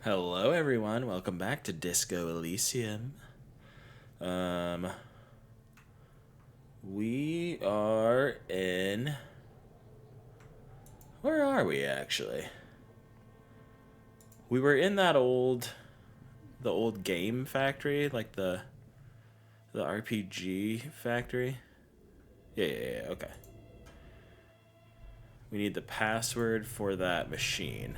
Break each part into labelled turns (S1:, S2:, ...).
S1: Hello, everyone. Welcome back to Disco Elysium. Um, we are in. Where are we actually? We were in the old game factory, like the RPG factory. Yeah. Okay. We need the password for that machine.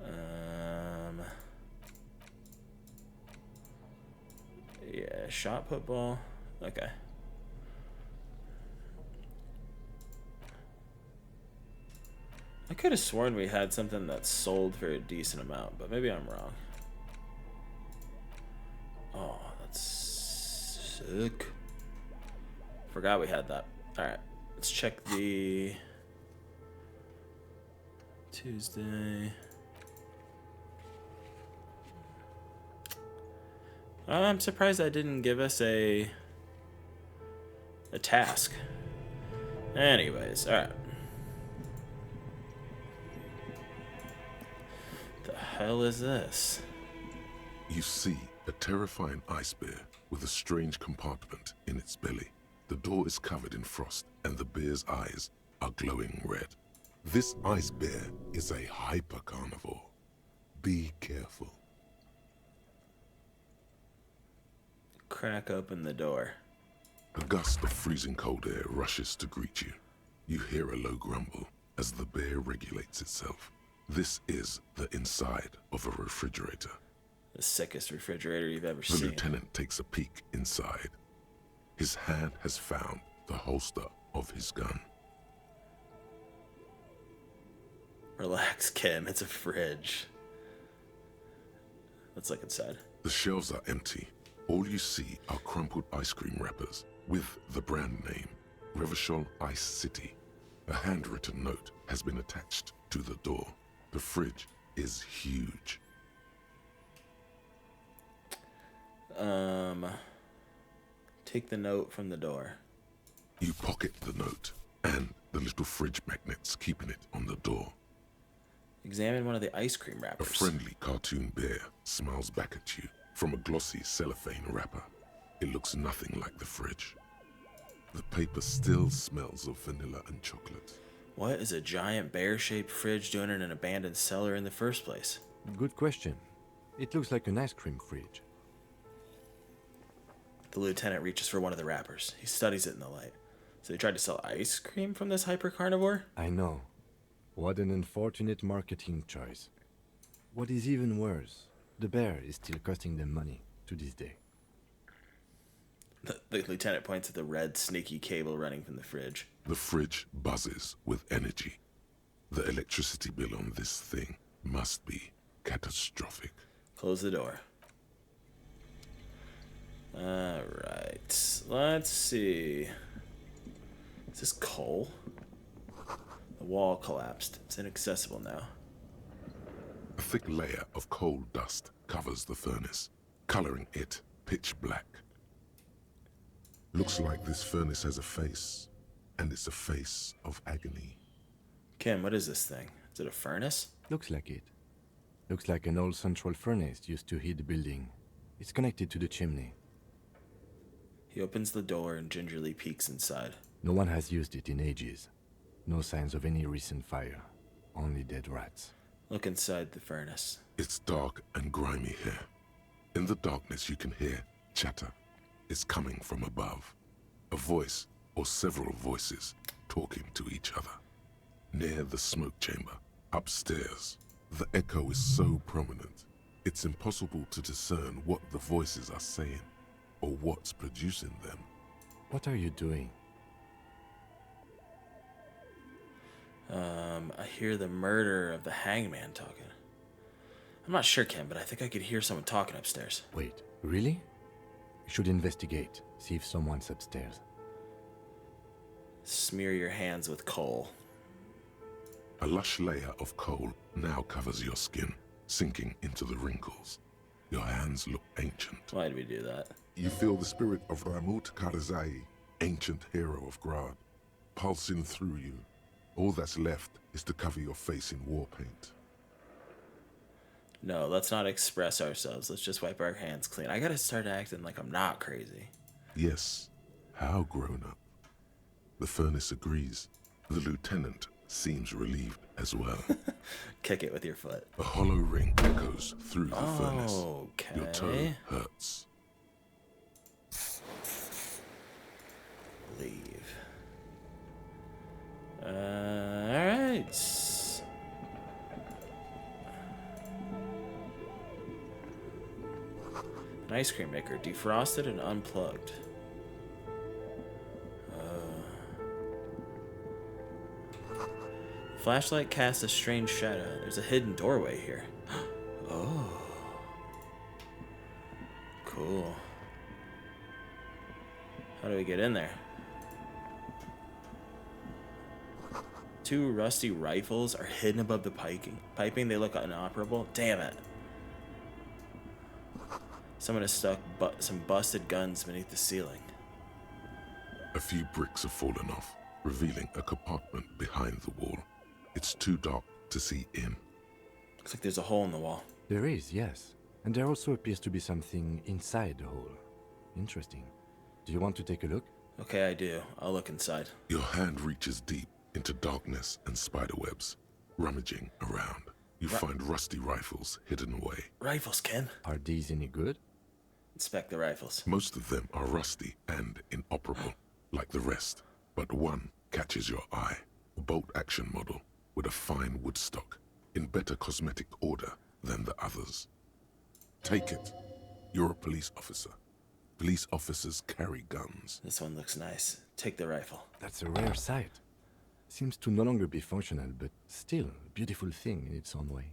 S1: Um, yeah, shot put ball. Okay. I could have sworn we had something that sold for a decent amount, but maybe I'm wrong. Oh, that's sick. Forgot we had that. Alright, let's check the Tuesday. I'm surprised that didn't give us a task. Anyways, alright. The hell is this?
S2: You see a terrifying ice bear with a strange compartment in its belly. The door is covered in frost and the bear's eyes are glowing red. This ice bear is a hyper carnivore. Be careful.
S1: Crack open the door.
S2: A gust of freezing cold air rushes to greet you. You hear a low grumble as the bear regulates itself. This is the inside of a refrigerator.
S1: The sickest refrigerator you've ever
S2: The
S1: seen.
S2: lieutenant takes a peek inside. His hand has found the holster of his gun.
S1: Relax, Kim. It's a fridge. Let's look inside.
S2: The shelves are empty. All you see are crumpled ice cream wrappers with the brand name, Revachol Ice City. A handwritten note has been attached to the door. The fridge is huge.
S1: Take the note from the door.
S2: You pocket the note and the little fridge magnets keeping it on the door.
S1: Examine one of the ice cream
S2: A
S1: wrappers.
S2: friendly cartoon bear smiles back at you from a glossy cellophane wrapper. It looks nothing like the fridge. The paper still smells of vanilla and chocolate.
S1: What is a giant bear-shaped fridge doing in an abandoned cellar in the first place?
S3: Good question. It looks like an ice cream fridge.
S1: The lieutenant reaches for one of the wrappers. He studies it in the light. So they tried to sell ice cream from this hyper-carnivore?
S3: I know. What an unfortunate marketing choice. What is even worse, the bear is still costing them money to this day.
S1: The lieutenant points at the red, sneaky cable running from the fridge.
S2: The fridge buzzes with energy. The electricity bill on this thing must be catastrophic.
S1: Close the door. Alright. Let's see. Is this coal? The wall collapsed. It's inaccessible now.
S2: A thick layer of coal dust covers the furnace, coloring it pitch black. Looks like this furnace has a face, and it's a face of agony.
S1: Kim, what is this thing? Is it a furnace?
S3: Looks like it. Looks like an old central furnace used to heat the building. It's connected to the chimney.
S1: He opens the door and gingerly peeks inside.
S3: No one has used it in ages. No signs of any recent fire. Only dead rats.
S1: Look inside the furnace.
S2: It's dark and grimy here. In the darkness you can hear chatter. It's coming from above. A voice or several voices talking to each other. Near the smoke chamber, upstairs, the echo is so prominent, it's impossible to discern what the voices are saying or what's producing them.
S3: What are you doing?
S1: I hear the murder of the hangman talking. I'm not sure, Kim, but I think I could hear someone talking upstairs.
S3: Wait, really? You should investigate. See if someone's upstairs.
S1: Smear your hands with coal.
S2: A lush layer of coal now covers your skin, sinking into the wrinkles. Your hands look ancient.
S1: Why did we do that?
S2: You feel the spirit of Ramut Karzai, ancient hero of Grad, pulsing through you. All that's left is to cover your face in war paint.
S1: No, let's not express ourselves. Let's just wipe our hands clean. I gotta start acting like I'm not crazy.
S2: Yes, how grown up. The furnace agrees. The lieutenant seems relieved as well.
S1: Kick it with your foot.
S2: A hollow ring echoes through the furnace.
S1: Okay.
S2: Your toe hurts.
S1: Leave. Alright. An ice cream maker, defrosted and unplugged. Flashlight casts a strange shadow. There's a hidden doorway here. Oh. Cool. How do we get in there? Two rusty rifles are hidden above the piping. They look inoperable. Damn it. Someone has stuck some busted guns beneath the ceiling.
S2: A few bricks have fallen off, revealing a compartment behind the wall. It's too dark to see in.
S1: Looks like there's a hole in the wall.
S3: There is, yes. And there also appears to be something inside the hole. Interesting. Do you want to take a look?
S1: Okay, I do. I'll look inside.
S2: Your hand reaches deep into darkness and spiderwebs. Rummaging around, you find rusty rifles hidden away.
S1: Rifles, Ken.
S3: Are these any good?
S1: Inspect the rifles.
S2: Most of them are rusty and inoperable, like the rest. But one catches your eye. A bolt-action model with a fine wood stock, in better cosmetic order than the others. Take it. You're a police officer. Police officers carry guns.
S1: This one looks nice. Take the rifle.
S3: That's a rare sight. Seems to no longer be functional, but still a beautiful thing in its own way.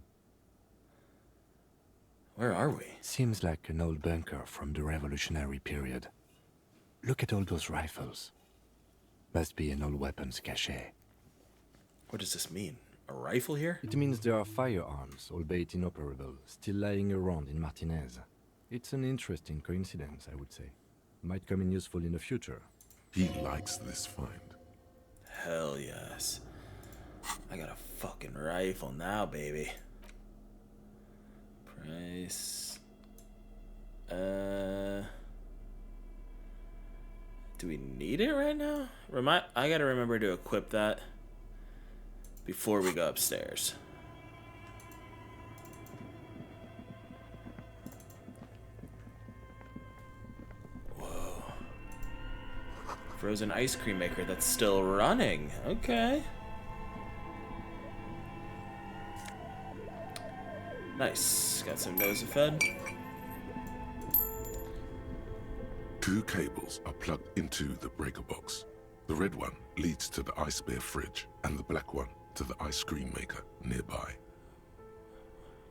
S1: Where are we?
S3: Seems like an old bunker from the revolutionary period. Look at all those rifles. Must be an old weapons cache.
S1: What does this mean? A rifle here?
S3: It means there are firearms, albeit inoperable, still lying around in Martinez. It's an interesting coincidence, I would say. Might come in useful in the future.
S2: He likes this find.
S1: Hell yes. I got a fucking rifle now, baby. Price. Do we need it right now? I gotta remember to equip that before we go upstairs. Whoa. Frozen ice cream maker that's still running. Okay. Nice. Got some Nosafed.
S2: Two cables are plugged into the breaker box. The red one leads to the ice bear fridge, and the black one to the ice cream maker nearby.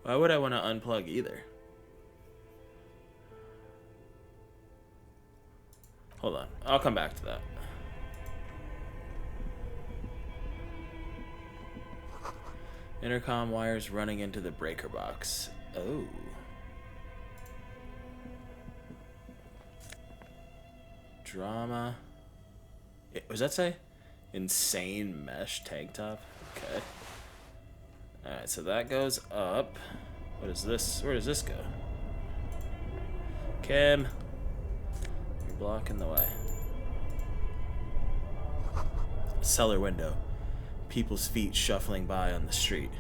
S1: Why would I want to unplug either? Hold on. I'll come back to that. Intercom wires running into the breaker box. Oh. Drama. What does that say? Insane mesh tank top? Okay. Alright, so that goes up. What is this? Where does this go? Kim. You're blocking the way. Cellar window. People's feet shuffling by on the street.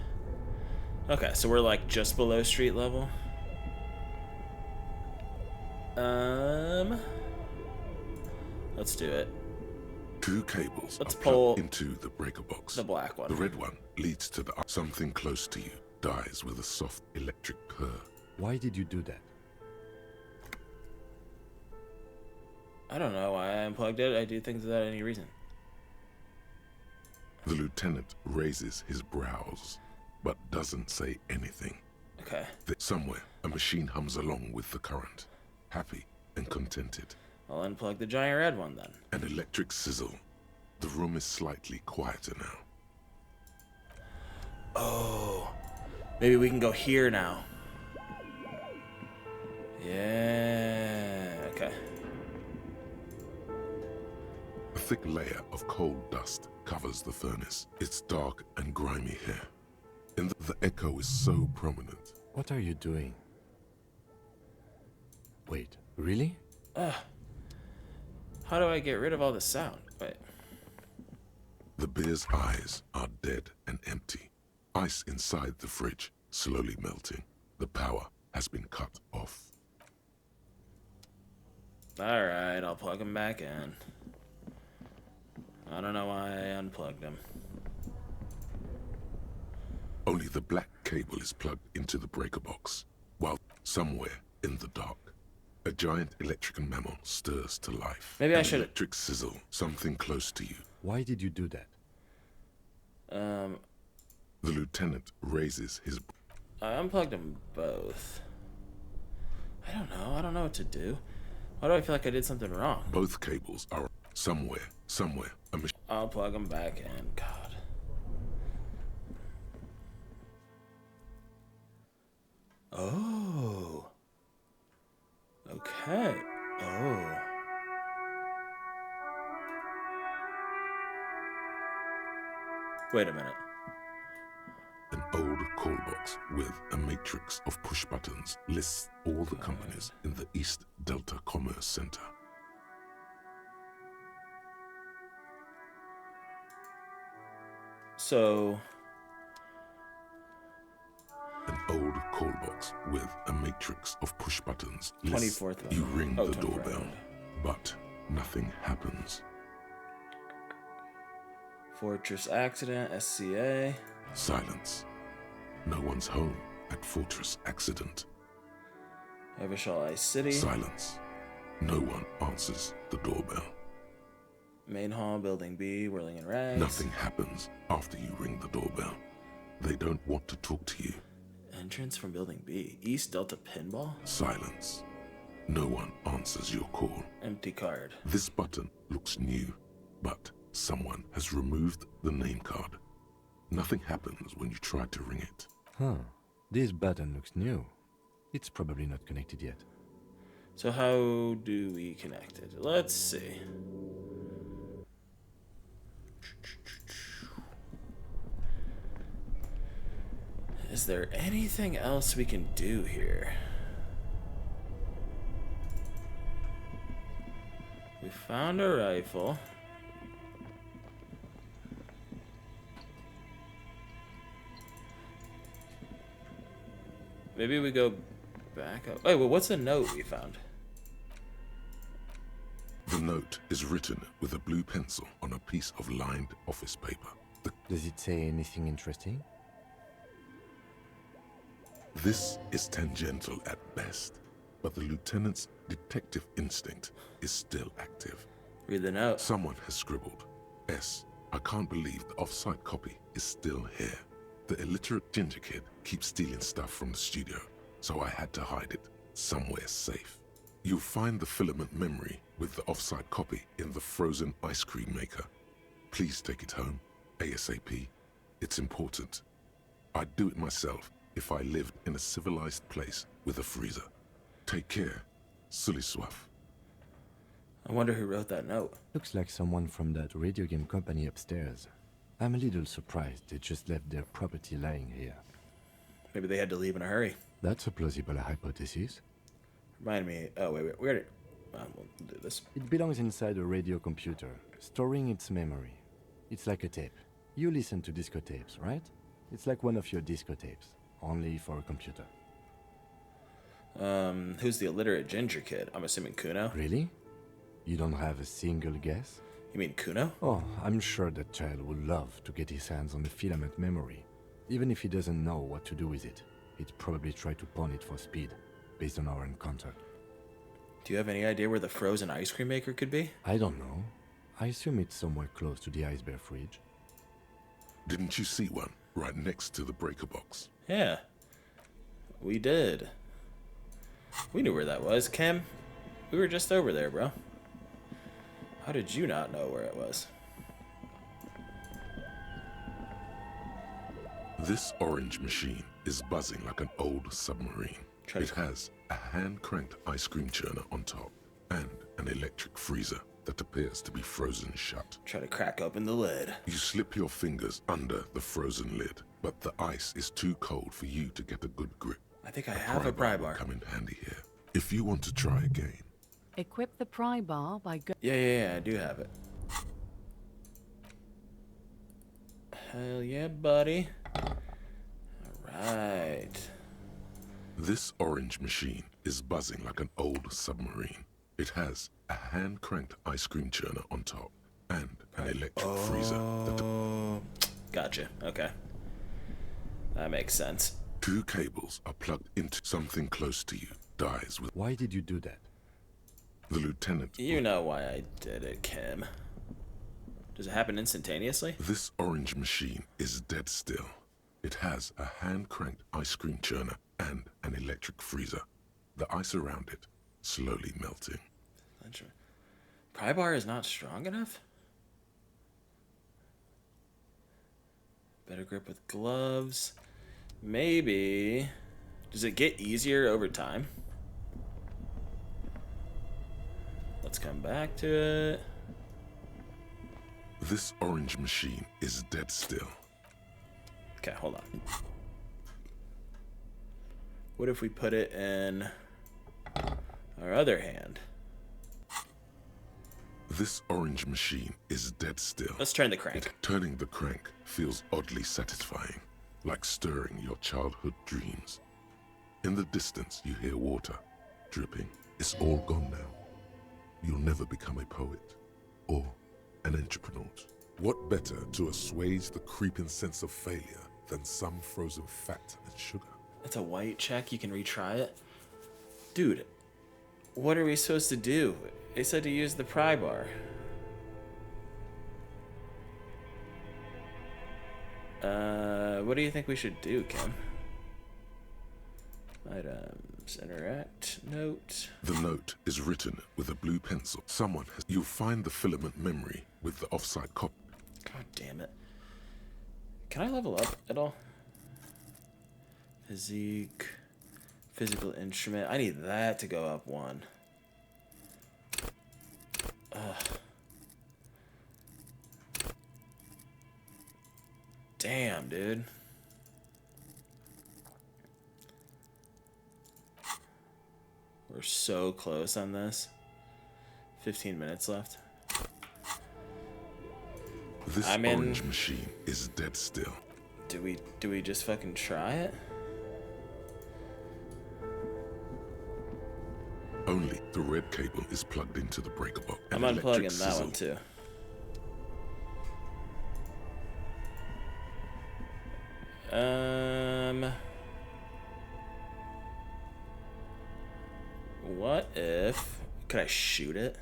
S1: Okay, so we're like just below street level. Let's do it.
S2: Two cables
S1: Let's
S2: are
S1: pull
S2: plugged into the breaker box.
S1: The black one.
S2: The red one leads to the something close to you dies with a soft electric purr.
S3: Why did you do that?
S1: I don't know why I unplugged it. I do things without any reason.
S2: The lieutenant raises his brows, but doesn't say anything.
S1: Okay.
S2: Somewhere, a machine hums along with the current, happy and contented.
S1: I'll unplug the giant red one then.
S2: An electric sizzle. The room is slightly quieter now.
S1: Oh. Maybe we can go here now. Yeah. Okay.
S2: A thick layer of coal dust covers the furnace. It's dark and grimy here. And the echo is so prominent,
S3: What are you doing? Wait, really?
S1: How do I get rid of all the sound? Wait.
S2: The beer's eyes are dead and empty. Ice inside the fridge, slowly melting. The power has been cut off.
S1: Alright, I'll plug him back in. I don't know why I unplugged him.
S2: Only the black cable is plugged into the breaker box, while somewhere in the dark, a giant electrical mammal stirs to life.
S1: Maybe I
S2: An
S1: should-
S2: electric sizzle, something close to you.
S3: Why did you do that?
S2: The lieutenant raises his...
S1: I unplugged them both. I don't know what to do. Why do I feel like I did something wrong?
S2: Both cables are somewhere, a machine.
S1: I'll plug them back in. God. Oh. Okay. Oh. Wait a minute.
S2: An old call box with a matrix of push buttons lists all the companies in the East Delta Commerce Center.
S1: So,
S2: An old call box with a matrix of push buttons lists.
S1: 24th one.
S2: You ring
S1: Oh,
S2: the
S1: 24th
S2: doorbell,
S1: one.
S2: but nothing happens.
S1: Fortress Accident, SCA.
S2: Silence. No one's home at Fortress Accident.
S1: Evershall Ice City.
S2: Silence. No one answers the doorbell.
S1: Main Hall, Building B, Whirling in Rags.
S2: Nothing happens after you ring the doorbell. They don't want to talk to you.
S1: Entrance from Building B. East Delta Pinball.
S2: Silence. No one answers your call.
S1: Empty card.
S2: This button looks new, but someone has removed the name card. Nothing happens when you try to ring it.
S3: Huh. This button looks new. It's probably not connected yet.
S1: So how do we connect it? Let's see. Is there anything else we can do here? We found a rifle. Maybe we go back up. Wait, well, what's the note we found?
S2: The note is written with a blue pencil on a piece of lined office paper.
S3: Does it say anything interesting?
S2: This is tangential at best, but the lieutenant's detective instinct is still active.
S1: Read the note.
S2: Someone has scribbled, S. I can't believe the off-site copy is still here. The illiterate ginger kid keeps stealing stuff from the studio, so I had to hide it somewhere safe. You'll find the filament memory with the off-site copy in the frozen ice cream maker. Please take it home, ASAP. It's important. I'd do it myself if I lived in a civilized place with a freezer. Take care, Suliswaf.
S1: I wonder who wrote that note.
S3: Looks like someone from that radio game company upstairs. I'm a little surprised they just left their property lying here.
S1: Maybe they had to leave in a hurry.
S3: That's a plausible hypothesis.
S1: Remind me. Oh, wait. We already. We'll do this.
S3: It belongs inside a radio computer, storing its memory. It's like a tape. You listen to disco tapes, right? It's like one of your disco tapes, only for a computer.
S1: Who's the illiterate ginger kid? I'm assuming Kuno.
S3: Really? You don't have a single guess?
S1: You mean Kuno?
S3: Oh, I'm sure that child would love to get his hands on the filament memory. Even if he doesn't know what to do with it, he'd probably try to pawn it for speed, based on our encounter.
S1: Do you have any idea where the frozen ice cream maker could be?
S3: I don't know. I assume it's somewhere close to the ice bear fridge.
S2: Didn't you see one right next to the breaker box?
S1: Yeah. We did. We knew where that was, Kim. We were just over there, bro. How did you not know where it was?
S2: This orange machine is buzzing like an old submarine.
S1: Try to-
S2: It has a hand-cranked ice cream churner on top and an electric freezer that appears to be frozen shut.
S1: Try to crack open the lid.
S2: You slip your fingers under the frozen lid, but the ice is too cold for you to get a good grip.
S1: I think I have a pry bar.
S2: Will come in handy here. If you want to try again.
S4: Equip the pry bar by go.
S1: Yeah, I do have it. Hell yeah, buddy. Alright.
S2: This orange machine is buzzing like an old submarine. It has a hand-cranked ice cream churner on top and an electric freezer.
S1: Gotcha. Okay. That makes sense.
S2: 2 cables are plugged into something close to you. Dies with...
S3: Why did you do that?
S2: The lieutenant...
S1: You know why I did it, Kim. Does it happen instantaneously?
S2: This orange machine is dead still. It has a hand-cranked ice cream churner and an electric freezer. The ice around it slowly melting.
S1: Pry bar is not strong enough? Better grip with gloves. Maybe. Does it get easier over time? Let's come back to it.
S2: This orange machine is dead still.
S1: Okay, hold on. What if we put it in our other hand?
S2: This orange machine is dead still.
S1: Let's turn the crank.
S2: Turning the crank feels oddly satisfying, like stirring your childhood dreams. In the distance, you hear water dripping. It's all gone now. You'll never become a poet or an entrepreneur. What better to assuage the creeping sense of failure than some frozen fat and sugar?
S1: That's a white check. You can retry it. Dude, what are we supposed to do? They said to use the pry bar. What do you think we should do, Kim? Items, interact, note.
S2: The note is written with a blue pencil. Someone has... You'll find the filament memory with the offside copy.
S1: God damn it. Can I level up at all? Physique. Physical instrument. I need that to go up 1. Ugh. Damn, dude. We're so close on this. 15 minutes left.
S2: This orange machine is dead still.
S1: Do we just fucking try it?
S2: Only the red cable is plugged into the breaker box.
S1: I'm unplugging that one too. What if... Could I shoot it?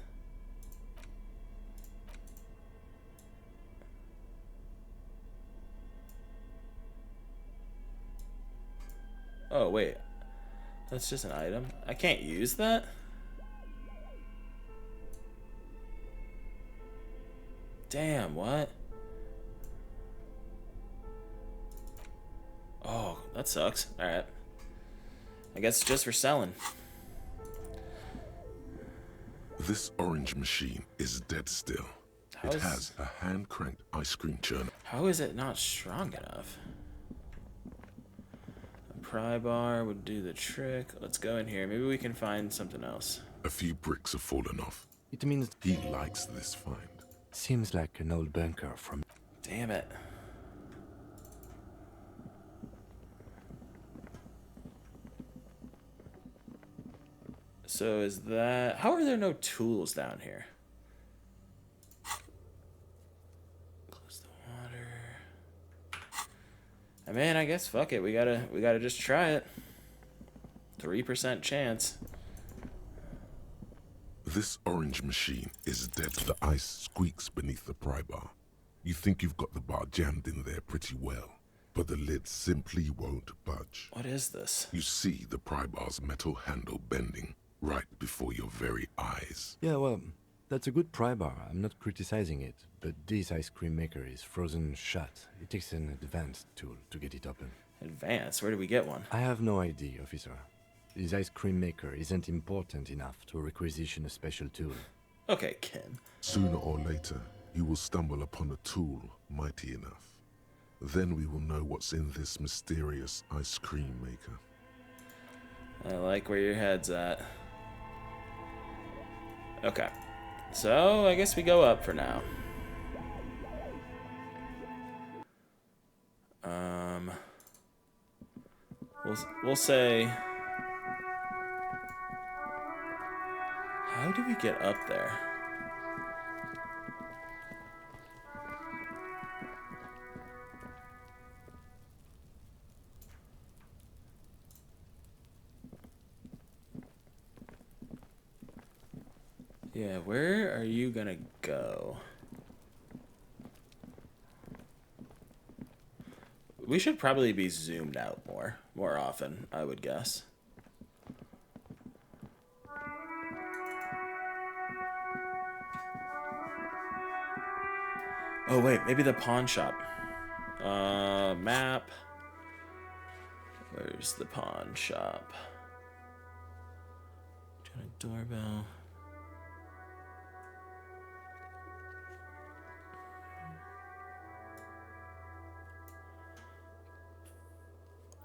S1: Oh, wait. That's just an item. I can't use that? Damn, what? Oh, that sucks. Alright. I guess it's just for selling.
S2: This orange machine is dead still. It has a hand-cranked ice cream churner.
S1: How is it not strong enough? A pry bar would do the trick. Let's go in here. Maybe we can find something else.
S2: A few bricks have fallen off.
S3: It means...
S2: He likes this find.
S3: Seems like an old bunker from...
S1: Damn it. So is that... How are there no tools down here? Close the water. I mean, I guess fuck it. We gotta just try it. 3% chance.
S2: This orange machine is dead. The ice squeaks beneath the pry bar. You think you've got the bar jammed in there pretty well, but the lid simply won't budge.
S1: What is this?
S2: You see the pry bar's metal handle bending right before your very eyes.
S3: Yeah, well, that's a good pry bar. I'm not criticizing it, but this ice cream maker is frozen shut. It takes an advanced tool to get it open.
S1: Advanced? Where do we get one?
S3: I have no idea, officer. This ice cream maker isn't important enough to requisition a special tool.
S1: Okay, Kim.
S2: Sooner or later, you will stumble upon a tool mighty enough. Then we will know what's in this mysterious ice cream maker.
S1: I like where your head's at. Okay. So, I guess we go up for now. We'll say... How do we get up there? Yeah, where are you gonna go? We should probably be zoomed out more often, I would guess. Oh wait, maybe the pawn shop. Map. Where's the pawn shop? Got a doorbell.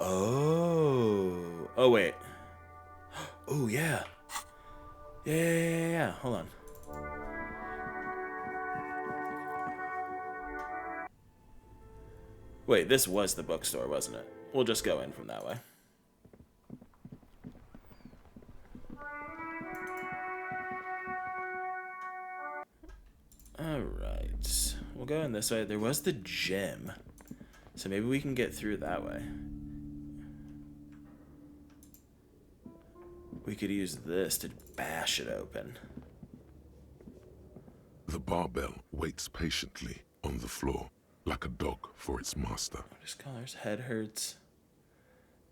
S1: Oh. Oh wait. Oh yeah. Yeah. Hold on. Wait, this was the bookstore, wasn't it? We'll just go in from that way. Alright. We'll go in this way. There was the gym. So maybe we can get through that way. We could use this to bash it open.
S2: The barbell waits patiently on the floor, like a dog for its master.
S1: Just colors. Head hurts.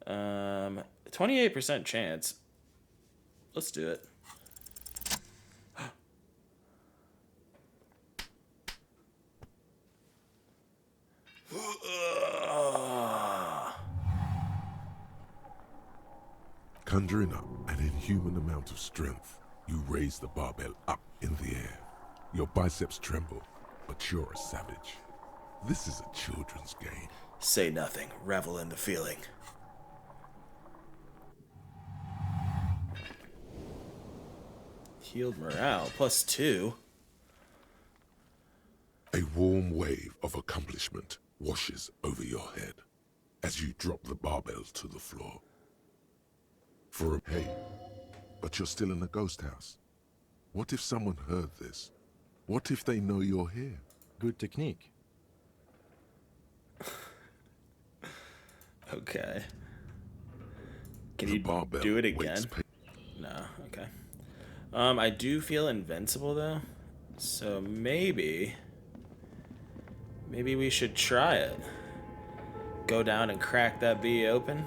S1: 28% chance. Let's do it.
S2: Conjuring up an inhuman amount of strength, you raise the barbell up in the air. Your biceps tremble, but you're a savage. This is a children's game.
S1: Say nothing. Revel in the feeling. Healed morale. +2.
S2: A warm wave of accomplishment washes over your head as you drop the barbell to the floor. Hey, but you're still in a ghost house. What if someone heard this? What if they know you're here?
S3: Good technique.
S1: Okay. Can
S2: The
S1: you
S2: barbell
S1: do it again?
S2: waits
S1: No, okay. I do feel invincible though, so maybe we should try it. Go down and crack that bee open.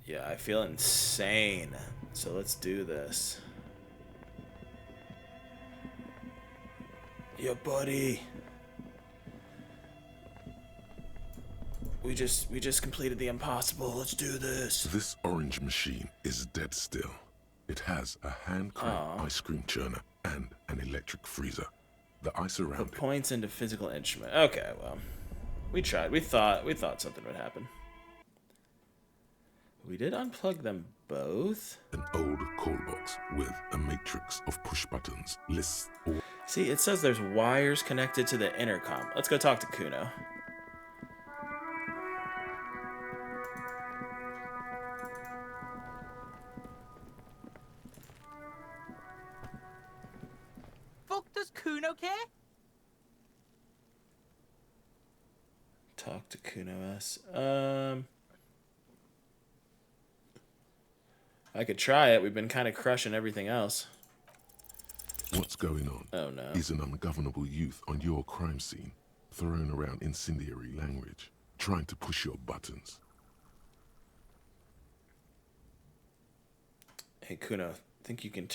S1: Yeah, I feel insane. So let's do this. Yeah, buddy. We just completed the impossible. Let's do this.
S2: This orange machine is dead still. It has a hand-cranked ice cream churner and an electric freezer. The ice around
S1: Put points into physical instrument. Okay, well, we tried. We thought something would happen. We did unplug them both.
S2: an old call box with a matrix of push buttons lists all.
S1: See, it says there's wires connected to the intercom. Let's go talk to Kuno.
S5: Fuck, does Kuno care?
S1: Talk to Kuno S. I could try it. We've been kind of crushing everything else.
S2: What's going on?
S1: Oh no.
S2: Is an ungovernable youth on your crime scene, throwing around incendiary language, trying to push your buttons.
S1: Hey Kuno, think you can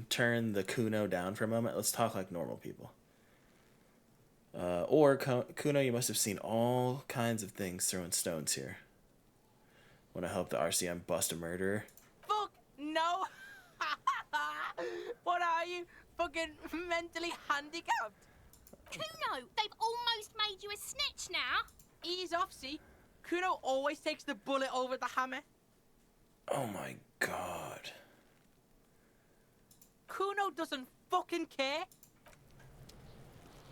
S1: turn the Kuno down for a moment? Let's talk like normal people. Kuno, you must have seen all kinds of things throwing stones here. Want to help the RCM bust a murderer?
S5: Fuck No. What are you? Fucking mentally handicapped?
S6: Kuno, they've almost made you a snitch now.
S5: Ease off, see? Kuno always takes the bullet over the hammer.
S1: Oh my god.
S5: Kuno doesn't fucking care.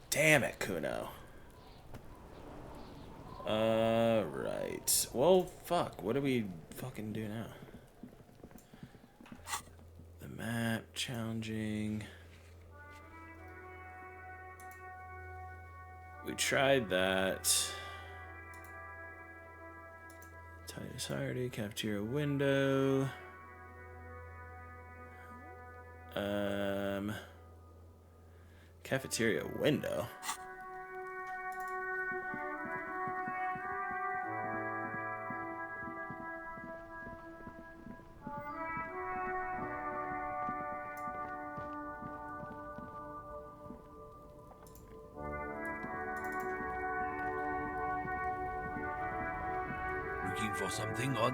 S1: Damn it, Kuno. Right. Well, fuck. What do we fucking do now? The map, challenging. We tried that. Tight society, cafeteria window. Cafeteria window.
S7: Looking for something odd?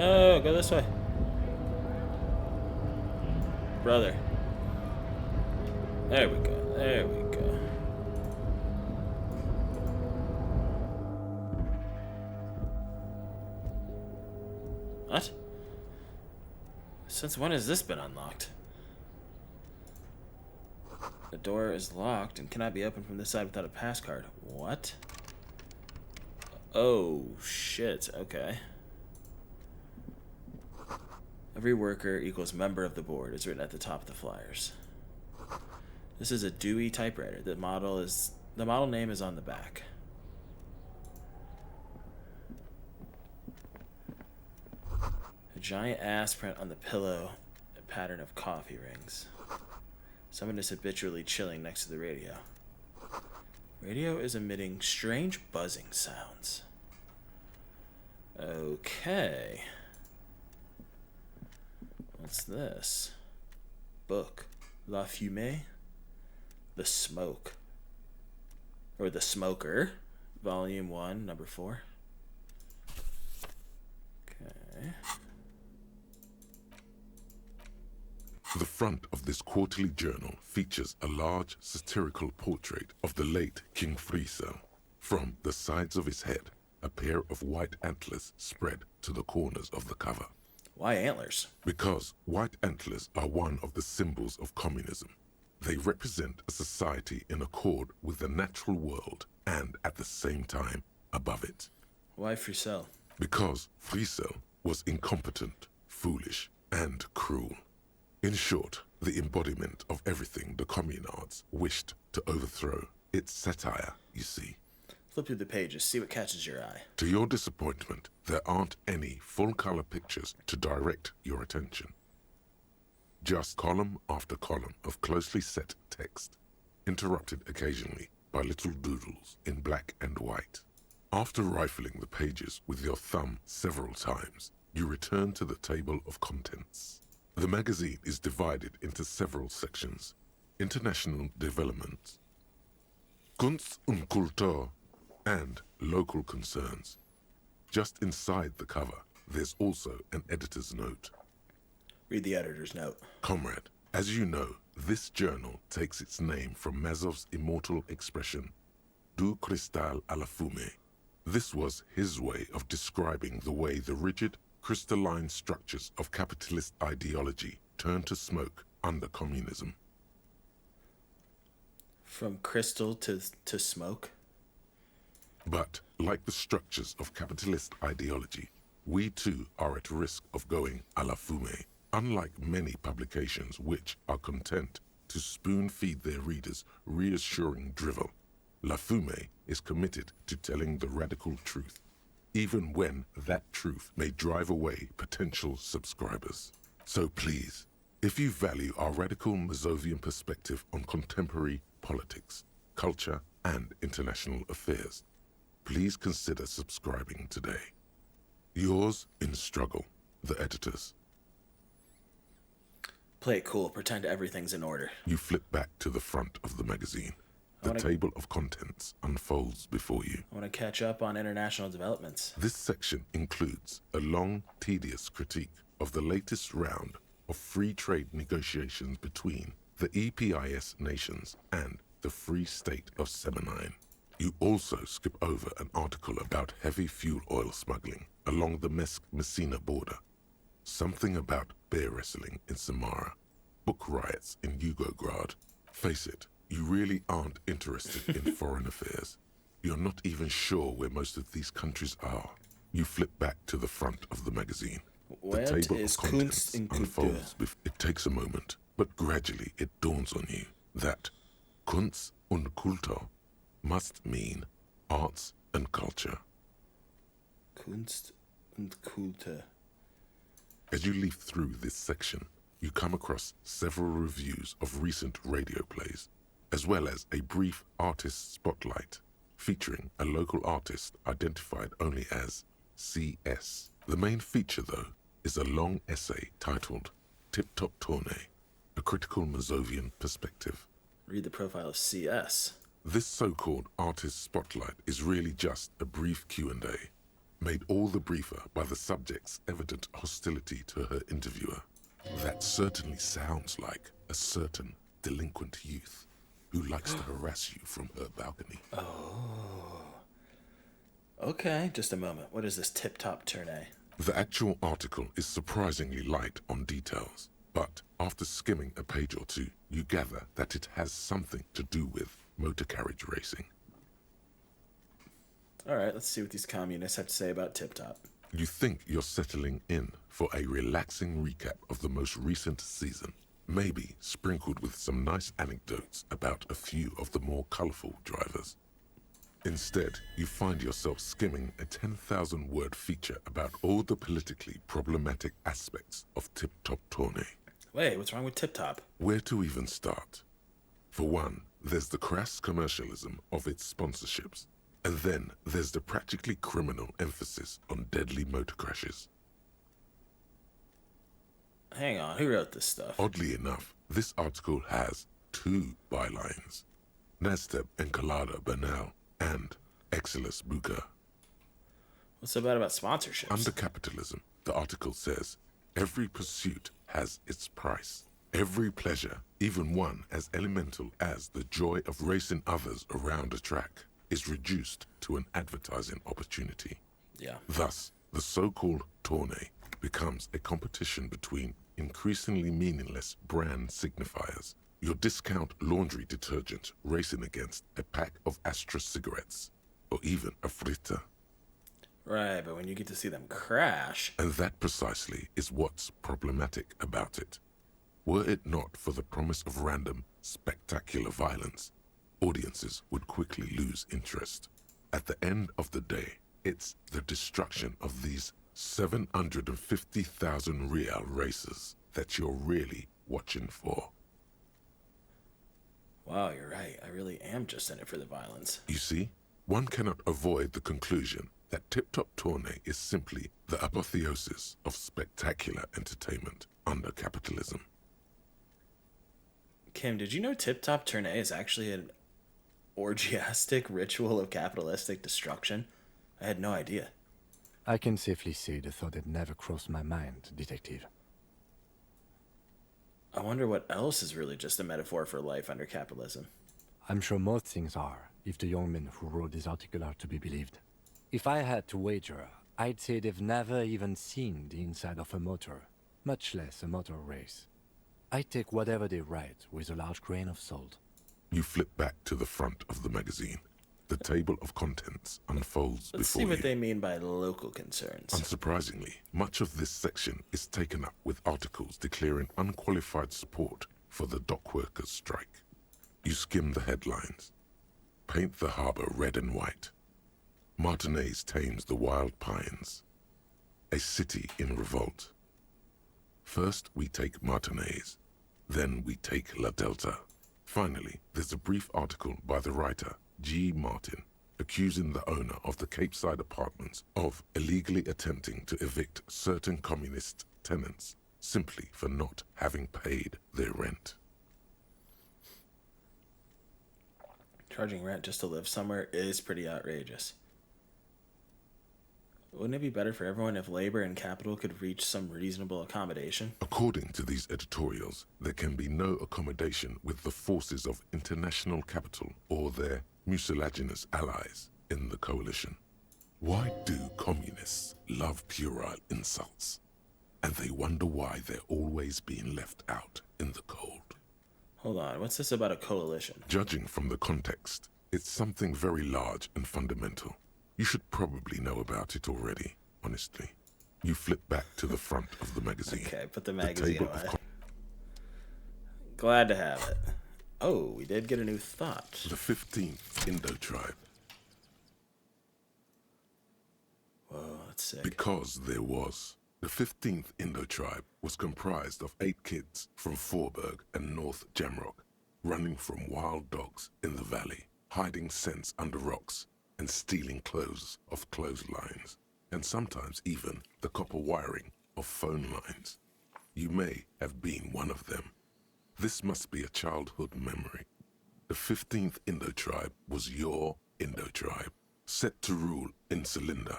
S1: Oh, go this way. Brother. There we go. There we go. What? Since when has this been unlocked? The door is locked and cannot be opened from this side without a pass card. What? Oh, shit. Okay. Every worker equals member of the board is written at the top of the flyers. This is a Dewey typewriter. The model name is on the back. A giant ass print on the pillow, a pattern of coffee rings. Someone is habitually chilling next to the radio. Radio is emitting strange buzzing sounds. Okay. What's this? Book. La Fumée? The Smoke. Or The Smoker. Volume 1, number 4. Okay.
S2: The front of this quarterly journal features a large satirical portrait of the late King Friesel. From the sides of his head, a pair of white antlers spread to the corners of the cover.
S1: Why antlers?
S2: Because white antlers are one of the symbols of communism. They represent a society in accord with the natural world and, at the same time, above it.
S1: Why Friesel?
S2: Because Friesel was incompetent, foolish, and cruel. In short, the embodiment of everything the communards wished to overthrow. It's satire, you see.
S1: Flip through the pages, see what catches your eye.
S2: To your disappointment, there aren't any full-color pictures to direct your attention. Just column after column of closely set text, interrupted occasionally by little doodles in black and white. After rifling the pages with your thumb several times, you return to the table of contents. The magazine is divided into several sections. International development, Kunst und Kultur, and local concerns. Just inside the cover, there's also an editor's note.
S1: Read the editor's note.
S2: Comrade, as you know, this journal takes its name from Mazov's immortal expression, Du cristal à la fumée. This was his way of describing the way the rigid, crystalline structures of capitalist ideology turned to smoke under communism.
S1: From crystal to smoke?
S2: But, like the structures of capitalist ideology, we too are at risk of going à la fumée. Unlike many publications which are content to spoon-feed their readers reassuring drivel, La Fumée is committed to telling the radical truth, even when that truth may drive away potential subscribers. So please, if you value our radical Mazovian perspective on contemporary politics, culture, and international affairs, please consider subscribing today. Yours in struggle, the editors.
S1: Play it cool. Pretend everything's in order.
S2: You flip back to the front of the magazine. The table of contents unfolds before you.
S1: I want to catch up on international developments.
S2: This section includes a long, tedious critique of the latest round of free trade negotiations between the EPIS nations and the Free State of Semenine. You also skip over an article about heavy fuel oil smuggling along the Messina border, something about bear wrestling in Samara, book riots in Yugograd. Face it, you really aren't interested in foreign affairs. You're not even sure where most of these countries are. You flip back to the front of the magazine.
S1: What
S2: The table
S1: is
S2: of contents
S1: Kunst und
S2: unfolds. It takes a moment, but gradually it dawns on you that Kunst und Kultur must mean arts and culture.
S1: Kunst und Kultur.
S2: As you leaf through this section, you come across several reviews of recent radio plays, as well as a brief artist spotlight featuring a local artist identified only as CS. The main feature, though, is a long essay titled Tip Top Tournée, a critical Mazovian perspective.
S1: Read the profile of CS.
S2: This so-called artist spotlight is really just a brief Q&A, made all the briefer by the subject's evident hostility to her interviewer. That certainly sounds like a certain delinquent youth who likes to harass you from her balcony.
S1: Oh. Okay, just a moment. What is this tip-top tournée?
S2: The actual article is surprisingly light on details, but after skimming a page or two, you gather that it has something to do with motor carriage racing.
S1: Alright, let's see what these communists have to say about tip-top.
S2: You think you're settling in for a relaxing recap of the most recent season, maybe sprinkled with some nice anecdotes about a few of the more colorful drivers. Instead, you find yourself skimming a 10,000-word feature about all the politically problematic aspects of Tip Top Tournée.
S1: Wait, what's wrong with tip-top?
S2: Where to even start? For one, there's the crass commercialism of its sponsorships, and then there's the practically criminal emphasis on deadly motor crashes.
S1: Hang on, who wrote this stuff?
S2: Oddly enough, this article has two bylines: Nasteb Encolada Bernal and Exilus Buka.
S1: What's so bad about sponsorships?
S2: Under capitalism, the article says, every pursuit has its price. Every pleasure, even one as elemental as the joy of racing others around a track, is reduced to an advertising opportunity.
S1: Yeah.
S2: Thus, the so-called tournée becomes a competition between increasingly meaningless brand signifiers. Your discount laundry detergent racing against a pack of Astra cigarettes, or even a Fritta.
S1: Right, but when you get to see them crash...
S2: And that precisely is what's problematic about it. Were it not for the promise of random, spectacular violence, audiences would quickly lose interest. At the end of the day, it's the destruction of these 750,000 real races that you're really watching for.
S1: Wow, you're right. I really am just in it for the violence.
S2: You see, one cannot avoid the conclusion that Tip Top Tournée is simply the apotheosis of spectacular entertainment under capitalism.
S1: Kim, did you know Tip-Top Tournée is actually an orgiastic ritual of capitalistic destruction? I had no idea.
S3: I can safely say the thought had never crossed my mind, Detective.
S1: I wonder what else is really just a metaphor for life under capitalism.
S3: I'm sure most things are, if the young men who wrote this article are to be believed. If I had to wager, I'd say they've never even seen the inside of a motor, much less a motor race. I take whatever they write with a large grain of salt.
S2: You flip back to the front of the magazine. The table of contents unfolds
S1: Let's
S2: before
S1: see what
S2: you.
S1: they mean by local concerns.
S2: Unsurprisingly, much of this section is taken up with articles declaring unqualified support for the dock workers' strike. You skim the headlines. Paint the harbor red and white. Martinez tames the wild pines. A city in revolt. First we take Martinez, then we take La Delta. Finally, there's a brief article by the writer, G. Martin, accusing the owner of the Capeside Apartments of illegally attempting to evict certain communist tenants simply for not having paid their rent.
S1: Charging rent just to live somewhere is pretty outrageous. Wouldn't it be better for everyone if labor and capital could reach some reasonable accommodation?
S2: According to these editorials, there can be no accommodation with the forces of international capital or their mucilaginous allies in the coalition. Why do communists love puerile insults? And they wonder why they're always being left out in the cold.
S1: Hold on, what's this about a coalition?
S2: Judging from the context, it's something very large and fundamental. You should probably know about it already, honestly. You flip back to the front of the magazine.
S1: Okay, put the magazine
S2: table
S1: away.
S2: of
S1: Glad to have it. Oh, we did get a new thought.
S2: the 15th Indo tribe.
S1: Whoa, that's sick.
S2: Because there was. The 15th Indo tribe was comprised of 8 kids from Forberg and North Jamrock, running from wild dogs in the valley, hiding scents under rocks, and stealing clothes off clotheslines, and sometimes even the copper wiring of phone lines. You may have been one of them. This must be a childhood memory. The 15th Indo tribe was your Indo tribe, set to rule in Cylinder.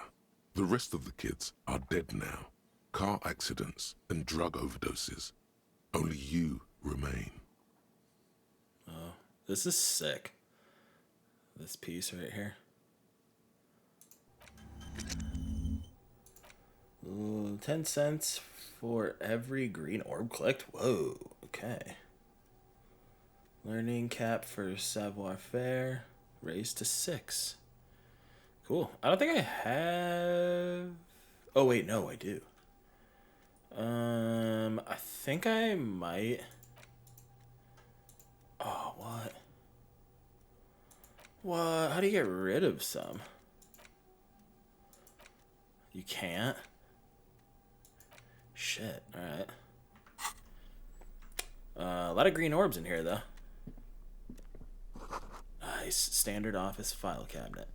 S2: The rest of the kids are dead now. Car accidents and drug overdoses. Only you remain.
S1: Oh, this is sick. This piece right here. Ooh, 10 cents for every green orb clicked. Whoa, okay. Learning cap for savoir faire raised to 6. Cool. I don't think I have... Oh, wait, no, I do. I think I might... Oh, what? What? How do you get rid of some? You can't? Shit, alright. A lot of green orbs in here, though. Nice. Standard office file cabinet.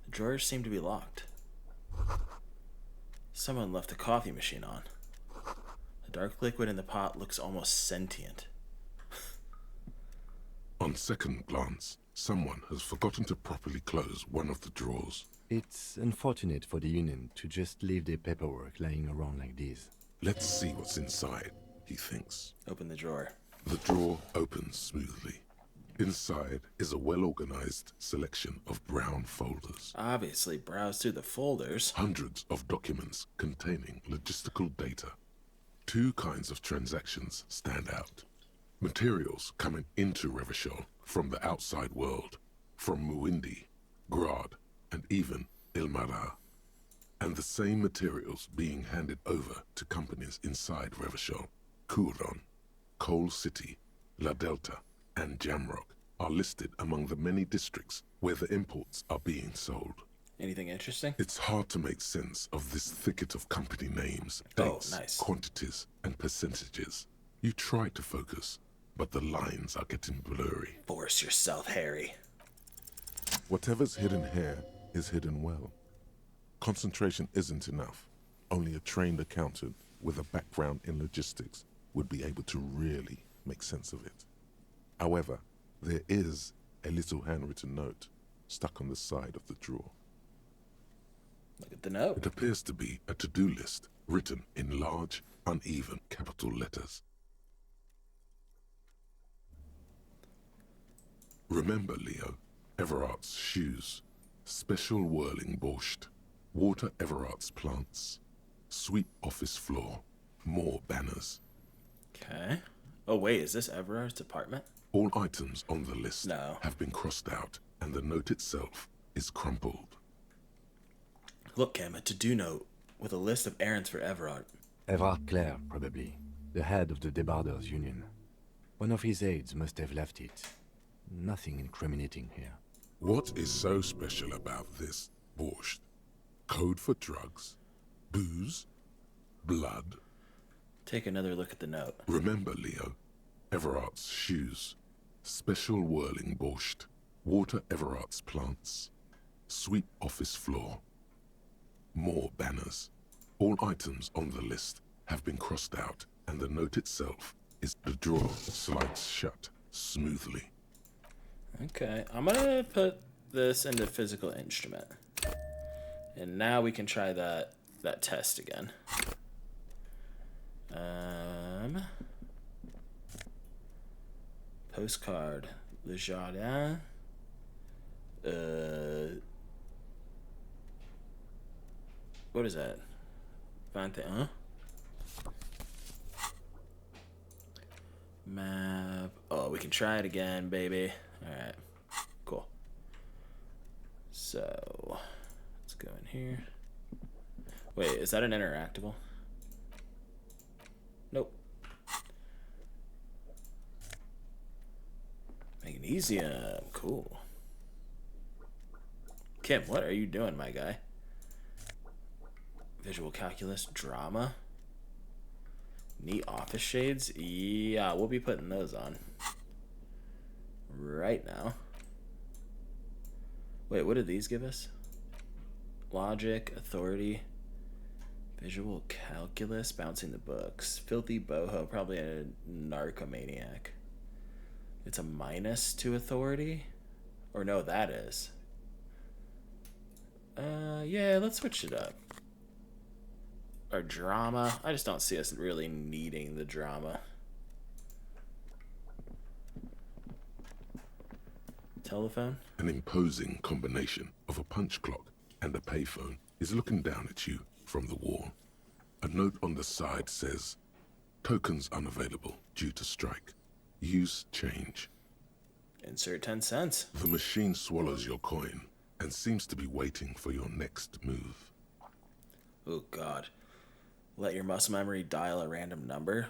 S1: The drawers seem to be locked. Someone left the coffee machine on. The dark liquid in the pot looks almost sentient.
S2: On second glance, someone has forgotten to properly close one of the drawers.
S3: It's unfortunate for the Union to just leave their paperwork lying around like this.
S2: Let's see what's inside, he thinks.
S1: Open the drawer.
S2: The drawer opens smoothly. Inside is a well-organized selection of brown folders.
S1: Obviously, browse through the folders.
S2: Hundreds of documents containing logistical data. 2 kinds of transactions stand out. Materials coming into Revachol from the outside world, from Muindi, Grad, and even Ilmara. And the same materials being handed over to companies inside Revachol. Kuron, Coal City, La Delta, and Jamrock are listed among the many districts where the imports are being sold.
S1: Anything interesting?
S2: It's hard to make sense of this thicket of company names,
S1: Oh,
S2: dates,
S1: nice.
S2: quantities, and percentages. You try to focus, but the lines are getting blurry.
S1: Force yourself, Harry.
S2: Whatever's hidden here is hidden well. Concentration isn't enough. Only a trained accountant with a background in logistics would be able to really make sense of it. However, there is a little handwritten note stuck on the side of the drawer.
S1: Look at the note.
S2: It appears to be a to-do list written in large, uneven capital letters. Remember, Leo, Everard's shoes, special whirling borscht, water Everard's plants, sweep office floor, more banners.
S1: Okay. Oh, wait, is this Everard's apartment?
S2: All items on the list
S1: No.
S2: have been crossed out, and the note itself is crumpled.
S1: Look, Cam, a to-do note with a list of errands for Everard.
S3: Everard Clare, probably. The head of the Debarders Union. One of his aides must have left it. Nothing incriminating here.
S2: What is so special about this borscht? Code for drugs? Booze? Blood?
S1: Take another look at the note.
S2: Remember, Leo, Everard's shoes, special whirling borscht, water Everard's plants, sweep office floor, more banners. All items on the list have been crossed out, and the note itself is the drawer slides shut smoothly.
S1: Okay, I'm gonna put this into physical instrument. And now we can try that test again. Postcard. Le Jardin. What is that? 21. Map. Oh, we can try it again, baby. Alright. Cool. So, let's go in here. Wait, is that an interactable? Nope. Magnesium. Cool. Kim, what are you doing, my guy? Visual calculus, drama. Neat office shades. Yeah, we'll be putting those on right now. Wait, what did these give us? Logic, authority, visual calculus, bouncing the books. Filthy boho, probably a narcomaniac. It's a minus to authority? Or no, that is. Yeah, let's switch it up. Or drama. I just don't see us really needing the drama. Telephone?
S2: An imposing combination of a punch clock and a payphone is looking down at you from the wall. A note on the side says, "Tokens unavailable due to strike. Use change."
S1: Insert 10 cents.
S2: The machine swallows your coin and seems to be waiting for your next move.
S1: Oh, God. Let your muscle memory dial a random number?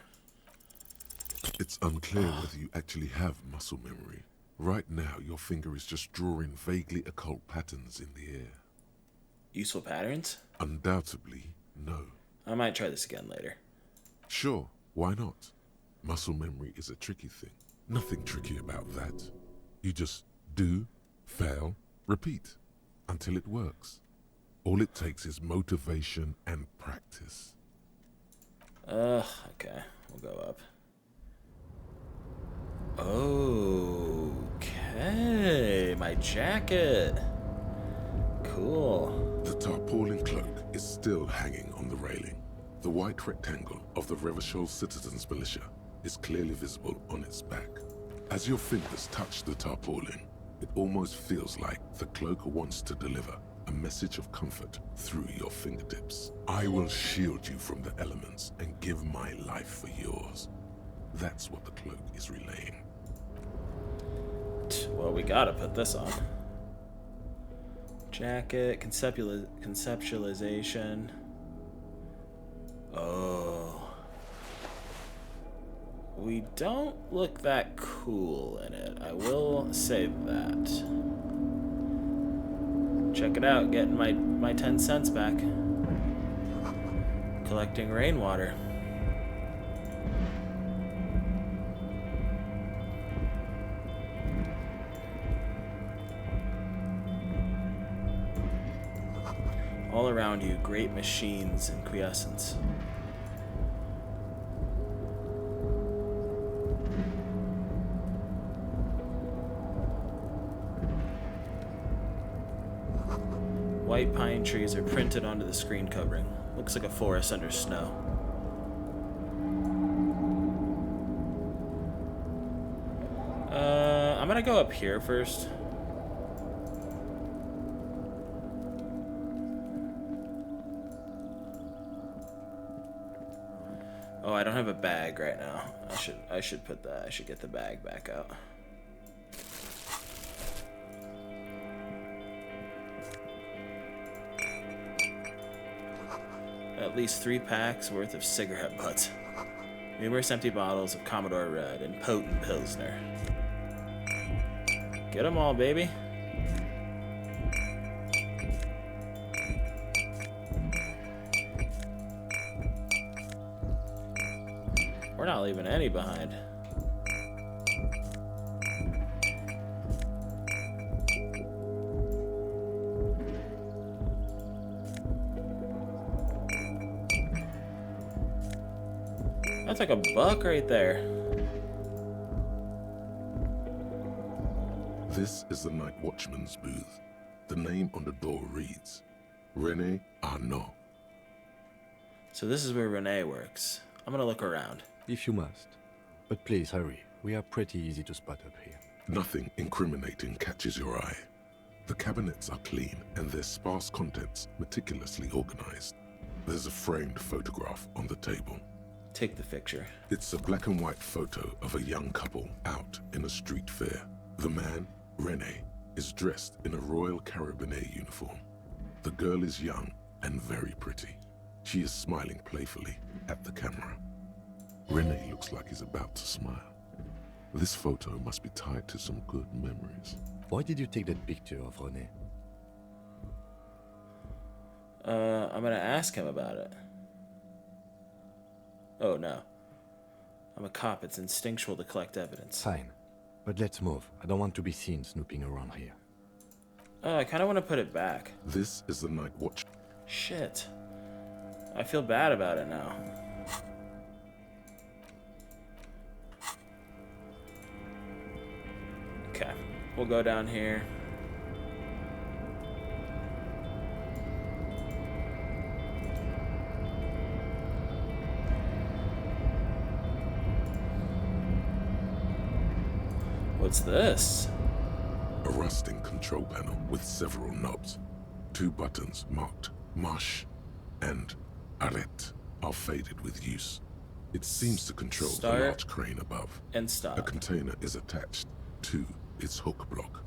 S2: It's unclear whether you actually have muscle memory. Right now, your finger is just drawing vaguely occult patterns in the air.
S1: Useful patterns?
S2: Undoubtedly, no.
S1: I might try this again later.
S2: Sure, why not? Muscle memory is a tricky thing. Nothing tricky about that. You just do, fail, repeat, until it works. All it takes is motivation and practice.
S1: Okay. We'll go up. Okay. My jacket. Cool.
S2: The tarpaulin cloak is still hanging on the railing. The white rectangle of the Revachol Citizens Militia is clearly visible on its back. As your fingers touch the tarpaulin, it almost feels like the cloak wants to deliver a message of comfort through your fingertips. I will shield you from the elements and give my life for yours. That's what the cloak is relaying.
S1: Well, we gotta put this on. Jacket, conceptualization. Oh. We don't look that cool in it. I will say that. Check it out, getting my 10 cents back. Collecting rainwater. All around you, great machines and quiescence. White pine trees are printed onto the screen covering. Looks like a forest under snow. I'm gonna go up here first. Oh, I don't have a bag right now. I should put that. I should get the bag back out. At least 3 packs worth of cigarette butts. Numerous empty bottles of Commodore Red and potent Pilsner. Get them all, baby. We're not leaving any behind. That's like a buck right there.
S2: This is the night watchman's booth. The name on the door reads, René Arnaud.
S1: So this is where Renee works. I'm gonna look around.
S3: If you must. But please hurry. We are pretty easy to spot up here.
S2: Nothing incriminating catches your eye. The cabinets are clean and their sparse contents meticulously organized. There's a framed photograph on the table.
S1: Take the picture.
S2: It's a black and white photo of a young couple out in a street fair. The man, René, is dressed in a Royal Carabinier uniform. The girl is young and very pretty. She is smiling playfully at the camera. René looks like he's about to smile. This photo must be tied to some good memories.
S3: Why did you take that picture of René?
S1: I'm gonna ask him about it. Oh no. I'm a cop. It's instinctual to collect evidence.
S3: Fine. But let's move. I don't want to be seen snooping around here.
S1: Oh, I kind of want to put it back.
S2: This is the night watch.
S1: Shit. I feel bad about it now. Okay. We'll go down here. What's this?
S2: A rusting control panel with several knobs. 2 buttons marked Marche and Arrête are faded with use. It seems to control
S1: Start
S2: the large crane above.
S1: and stop.
S2: A container is attached to its hook block.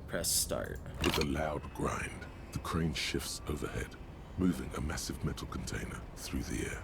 S1: Press start.
S2: With a loud grind, the crane shifts overhead, moving a massive metal container through the air.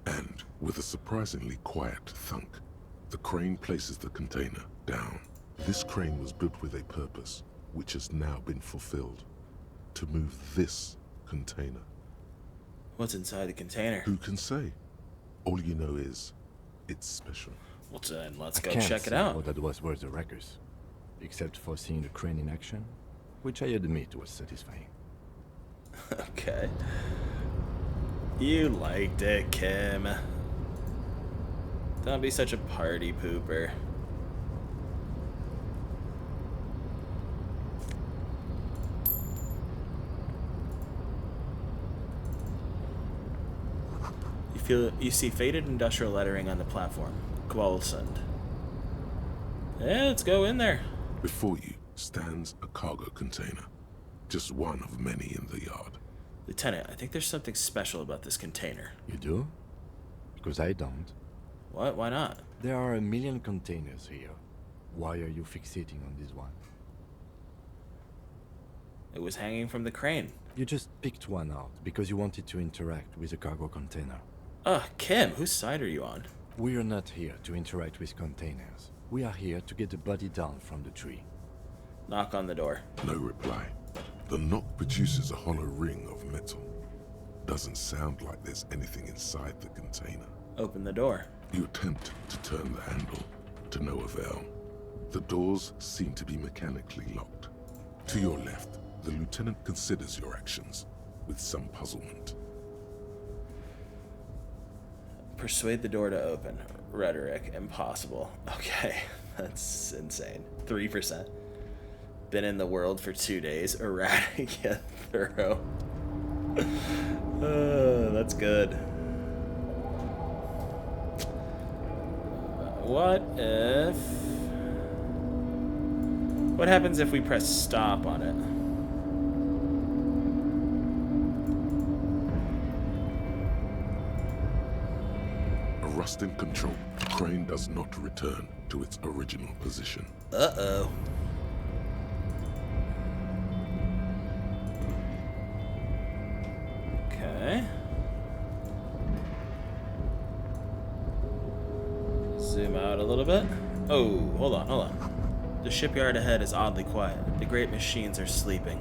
S2: And with a surprisingly quiet thunk, the crane places the container down. This crane was built with a purpose, which has now been fulfilled. To move this container.
S1: What's inside the container?
S2: Who can say? All you know is, it's special.
S1: Well, then let's
S3: I
S1: go
S3: can't
S1: check it
S3: see
S1: out.
S3: how that was worth the records. Except for seeing the crane in action, which I admit was satisfying.
S1: Okay. You liked it, Kim. Don't be such a party pooper. You see faded industrial lettering on the platform. Kvalsund. Yeah, let's go in there.
S2: Before you stands a cargo container. Just one of many in the yard.
S1: Lieutenant, I think there's something special about this container.
S3: You do? Because I don't.
S1: What? Why not?
S3: There are a million containers here. Why are you fixating on this one?
S1: It was hanging from the crane.
S3: You just picked one out because you wanted to interact with a cargo container.
S1: Ugh, Kim, whose side are you on?
S3: We are not here to interact with containers. We are here to get the body down from the tree.
S1: Knock on the door.
S2: No reply. The knock produces a hollow ring of metal. Doesn't sound like there's anything inside the container.
S1: Open the door.
S2: You attempt to turn the handle, to no avail. The doors seem to be mechanically locked. To your left, the lieutenant considers your actions with some puzzlement.
S1: Persuade the door to open. Rhetoric, impossible. Okay, that's insane. 3%. Been in the world for 2 days. Erratic yet thorough. That's good. What if... What happens if we press stop on it?
S2: A rusting control. The crane does not return to its original position.
S1: Uh-oh. Okay. Zoom out a little bit. Oh, hold on, hold on. The shipyard ahead is oddly quiet. The great machines are sleeping.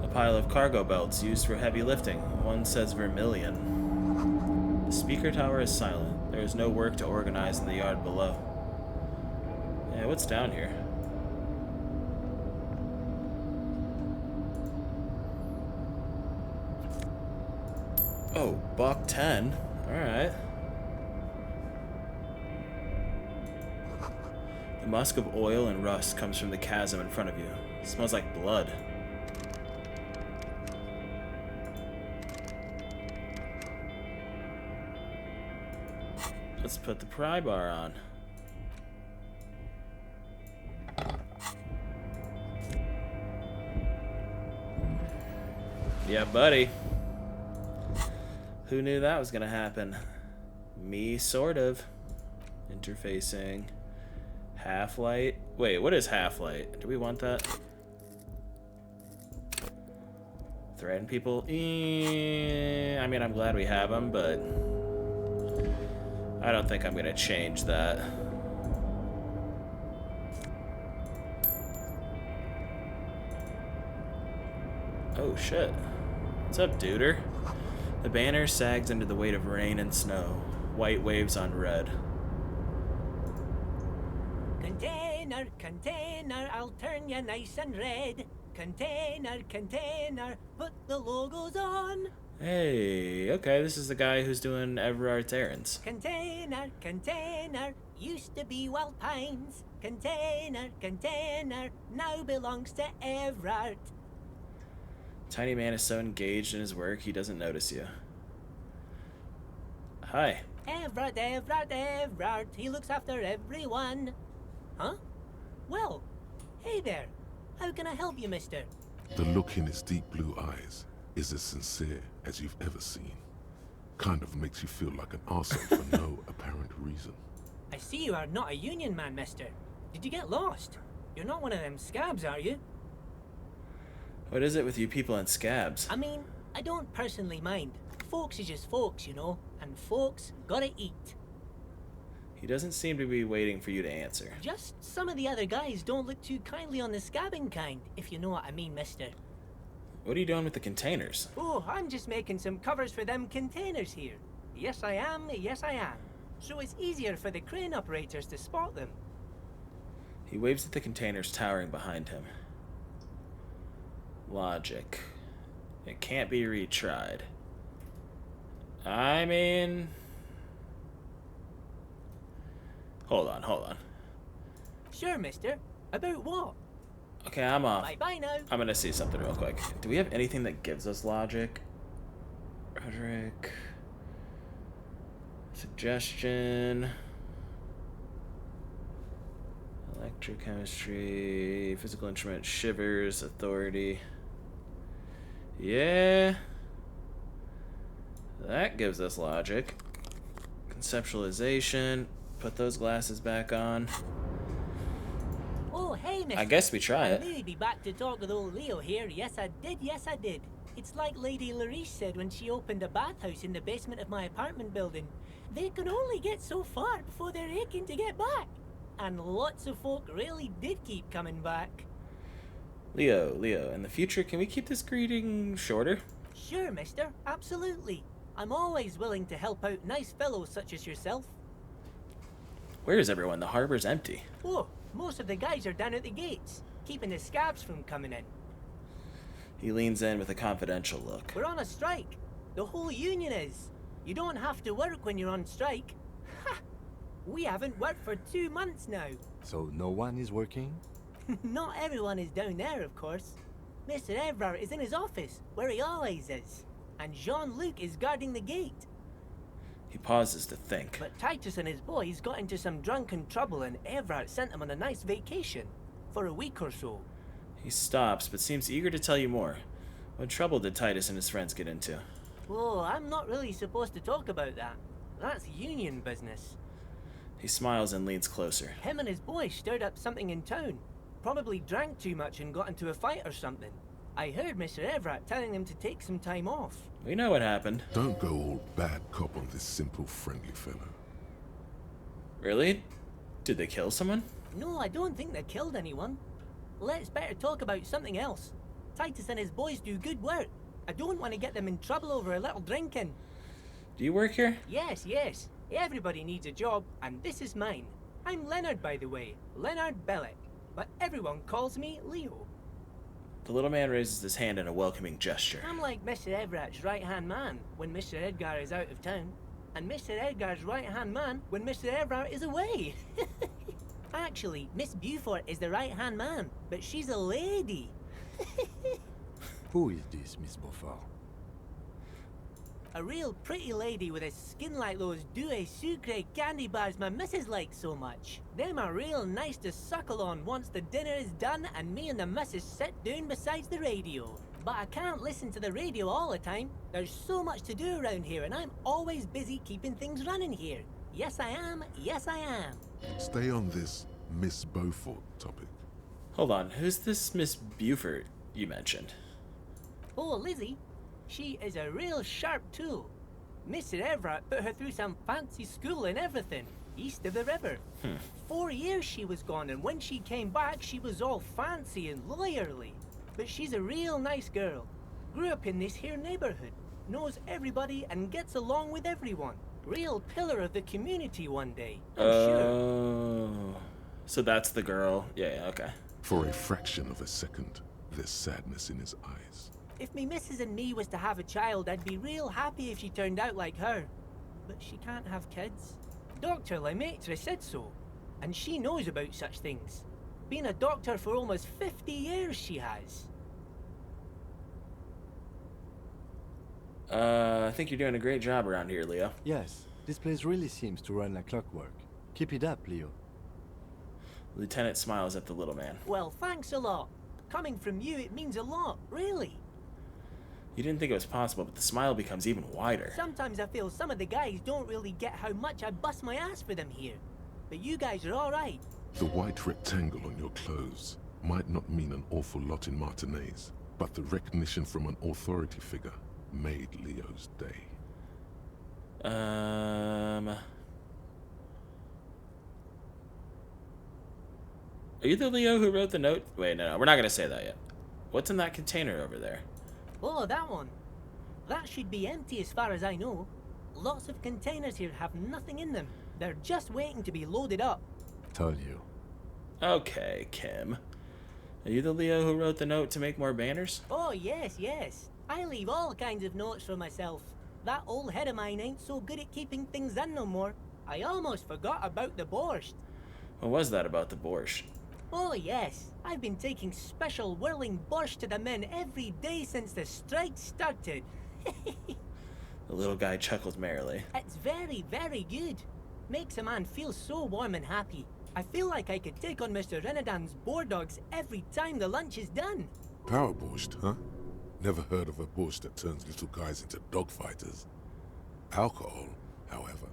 S1: A pile of cargo belts used for heavy lifting. One says vermilion. The speaker tower is silent. There is no work to organize in the yard below. Yeah, what's down here? Oh, Bach 10. Alright. The musk of oil and rust comes from the chasm in front of you. It smells like blood. Let's put the pry bar on. Yeah, buddy. Who knew that was gonna happen? Me, sort of. Interfacing. Half-light. Wait, what is half-light? Do we want that? Threaten people? I mean, I'm glad we have them, but I don't think I'm gonna change that. Oh shit. What's up, duder? The banner sags under the weight of rain and snow. White waves on red.
S7: Container, container, I'll turn you nice and red. Container, container, put the logos on.
S1: Hey, okay, this is the guy who's doing Everard's errands.
S7: Container, container, used to be Wild Pines. Container, container, now belongs to Everard.
S1: Tiny man is so engaged in his work, he doesn't notice you. Hi.
S7: Everard, Everard, Everard, he looks after everyone. Huh? Well, hey there. How can I help you, mister?
S2: The look in his deep blue eyes is as sincere as you've ever seen. Kind of makes you feel like an arsehole for no apparent reason.
S7: I see you are not a union man, mister. Did you get lost? You're not one of them scabs, are you?
S1: What is it with you people in scabs?
S7: I mean, I don't personally mind. Folks is just folks, you know, and folks gotta eat.
S1: He doesn't seem to be waiting for you to answer.
S7: Just some of the other guys don't look too kindly on the scabbing kind, if you know what I mean, mister.
S1: What are you doing with the containers?
S7: Oh, I'm just making some covers for them containers here. Yes, I am, yes, I am. So it's easier for the crane operators to spot them.
S1: He waves at the containers towering behind him. Logic. It can't be retried. I mean... Hold on.
S7: Sure, mister. About what?
S1: Okay, I'm off.
S7: Bye-bye now.
S1: I'm gonna see something real quick. Do we have anything that gives us logic? Rhetoric. Suggestion. Electrochemistry. Physical instrument. Shivers. Authority. Yeah. That gives us logic. Conceptualization. Put those glasses back on.
S7: Oh, hey, mister.
S1: I guess we try it.
S7: I knew you'd be back to talk with old Leo here. Yes, I did. It's like Lady Larice said when she opened a bathhouse in the basement of my apartment building. They can only get so far before they're aching to get back. And lots of folk really did keep coming back.
S1: Leo, in the future, can we keep this greeting shorter?
S7: Sure, mister. Absolutely. I'm always willing to help out nice fellows such as yourself.
S1: Where is everyone? The harbor's empty.
S7: Oh, most of the guys are down at the gates, keeping the scabs from coming in.
S1: He leans in with a confidential look.
S7: We're on a strike. The whole union is. You don't have to work when you're on strike. Ha! We haven't worked for 2 months now.
S3: So no one is working?
S7: Not everyone is down there, of course. Mr. Everard is in his office, where he always is. And Jean-Luc is guarding the gate.
S1: He pauses to think.
S7: But Titus and his boys got into some drunken trouble and Everard sent them on a nice vacation. For a week or so.
S1: He stops, but seems eager to tell you more. What trouble did Titus and his friends get into?
S7: Oh, I'm not really supposed to talk about that. That's union business.
S1: He smiles and leans closer.
S7: Him and his boys stirred up something in town. Probably drank too much and got into a fight or something. I heard Mr. Everett telling them to take some time off.
S1: We know what happened.
S2: Don't go all bad cop on this simple, friendly fellow.
S1: Really? Did they kill someone?
S7: No, I don't think they killed anyone. Let's better talk about something else. Titus and his boys do good work. I don't want to get them in trouble over a little drinking.
S1: Do you work here?
S7: Yes, yes. Everybody needs a job, and this is mine. I'm Leonard, by the way. Leonard Bellick. But everyone calls me Leo.
S1: The little man raises his hand in a welcoming gesture.
S7: I'm like Mr. Everett's right-hand man when Mr. Edgar is out of town. And Mr. Edgar's right-hand man when Mr. Everett is away. Actually, Miss Beaufort is the right-hand man, but she's a lady.
S3: Who is this, Miss Beaufort?
S7: A real pretty lady with a skin like those Douai Sucre candy bars my missus likes so much. Them are real nice to suckle on once the dinner is done and me and the missus sit down beside the radio. But I can't listen to the radio all the time. There's so much to do around here and I'm always busy keeping things running here. Yes I am, yes I am.
S2: Stay on this Miss Beaufort topic.
S1: Hold on, who's this Miss Beaufort you mentioned?
S7: Oh, Lizzie. She is a real sharp tool. Mr. Everett put her through some fancy school and everything, east of the river. 4 years she was gone, and when she came back, she was all fancy and lawyerly. But she's a real nice girl. Grew up in this here neighborhood, knows everybody and gets along with everyone. Real pillar of the community one day, I'm sure.
S1: Oh, so that's the girl. Yeah, okay.
S2: For a fraction of a second, there's sadness in his eyes.
S7: If me missus and me was to have a child, I'd be real happy if she turned out like her. But she can't have kids. Dr. Lemaitre said so, and she knows about such things. Been a doctor for almost 50 years, she has.
S1: I think you're doing a great job around here, Leo.
S3: Yes, this place really seems to run like clockwork. Keep it up, Leo.
S1: Lieutenant smiles at the little man.
S7: Well, thanks a lot. Coming from you, it means a lot, really.
S1: You didn't think it was possible, but the smile becomes even wider.
S7: Sometimes I feel some of the guys don't really get how much I bust my ass for them here. But you guys are alright.
S2: The white rectangle on your clothes might not mean an awful lot in Martinez, but the recognition from an authority figure made Leo's day.
S1: Are you the Leo who wrote the note? Wait, no, we're not gonna say that yet. What's in that container over there?
S7: Oh, that one. That should be empty as far as I know. Lots of containers here have nothing in them. They're just waiting to be loaded up.
S3: Told you.
S1: Okay, Kim. Are you the Leo who wrote the note to make more banners?
S7: Oh, yes, yes. I leave all kinds of notes for myself. That old head of mine ain't so good at keeping things in no more. I almost forgot about the borscht.
S1: What was that about the borscht?
S7: Oh, yes. I've been taking special whirling borscht to the men every day since the strike started.
S1: The little guy chuckled merrily.
S7: It's very, very good. Makes a man feel so warm and happy. I feel like I could take on Mr. Renadan's boar dogs every time the lunch is done.
S2: Power borscht, huh? Never heard of a borscht that turns little guys into dogfighters. Alcohol, however.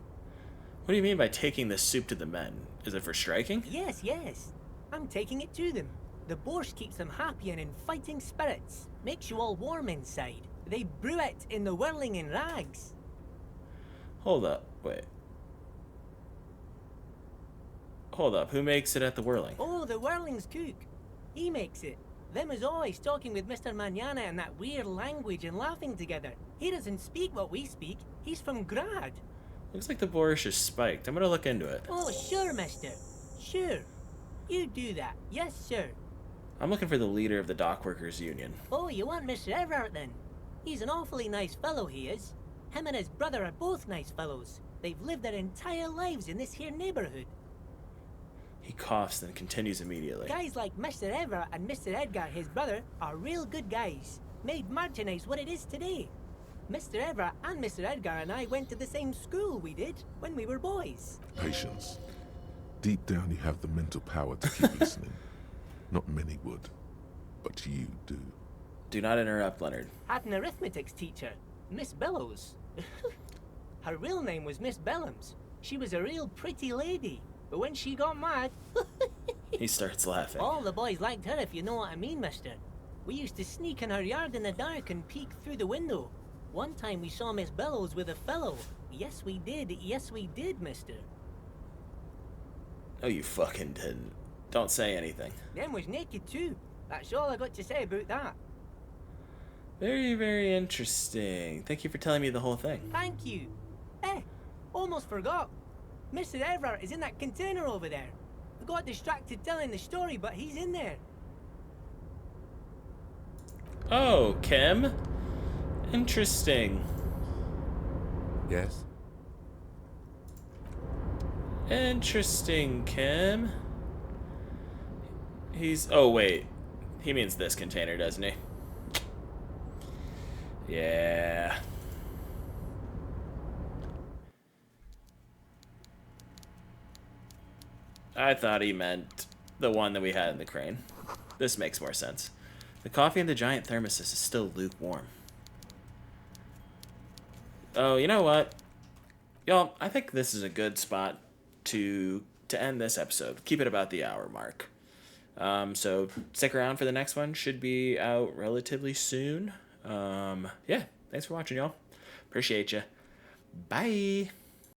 S1: What do you mean by taking this soup to the men? Is it for striking?
S7: Yes, yes. I'm taking it to them. The borscht keeps them happy and in fighting spirits. Makes you all warm inside. They brew it in the whirling in rags.
S1: Hold up, wait. Hold up, who makes it at the whirling?
S7: Oh, the whirling's cook. He makes it. Them is always talking with Mr. Manana in that weird language and laughing together. He doesn't speak what we speak. He's from Grad.
S1: Looks like the borscht is spiked. I'm gonna look into it.
S7: Oh, sure, mister. Sure. You do that. Yes, sir.
S1: I'm looking for the leader of the Dock Workers Union.
S7: Oh, you want Mr. Everett then? He's an awfully nice fellow, he is. Him and his brother are both nice fellows. They've lived their entire lives in this here neighborhood.
S1: He coughs, then continues immediately.
S7: Guys like Mr. Everett and Mr. Edgar, his brother, are real good guys. Made Martinez what it is today. Mr. Everett and Mr. Edgar and I went to the same school we did when we were boys.
S2: Patience. Deep down you have the mental power to keep listening. Not many would, but you do.
S1: Do not interrupt, Leonard.
S7: Had an arithmetics teacher, Miss Bellows. Her real name was Miss Bellams. She was a real pretty lady, but when she got mad...
S1: He starts laughing.
S7: All the boys liked her, if you know what I mean, mister. We used to sneak in her yard in the dark and peek through the window. One time we saw Miss Bellows with a fellow. Yes, we did, mister.
S1: No, you fucking didn't. Don't say anything.
S7: Them was naked too. That's all I got to say about that.
S1: Very, very interesting. Thank you for telling me the whole thing.
S7: Thank you. Almost forgot. Mr. Everett is in that container over there. I got distracted telling the story, but he's in there.
S1: Oh, Kim. Interesting.
S3: Yes?
S1: Interesting, Kim. Oh, wait. He means this container, doesn't he? Yeah. I thought he meant the one that we had in the crane. This makes more sense. The coffee in the giant thermos is still lukewarm. Oh, you know what? Y'all, I think this is a good spot to end this episode. Keep it about the hour mark. So stick around for the next one. Should be out relatively soon. Yeah, thanks for watching, y'all. Appreciate you. Bye.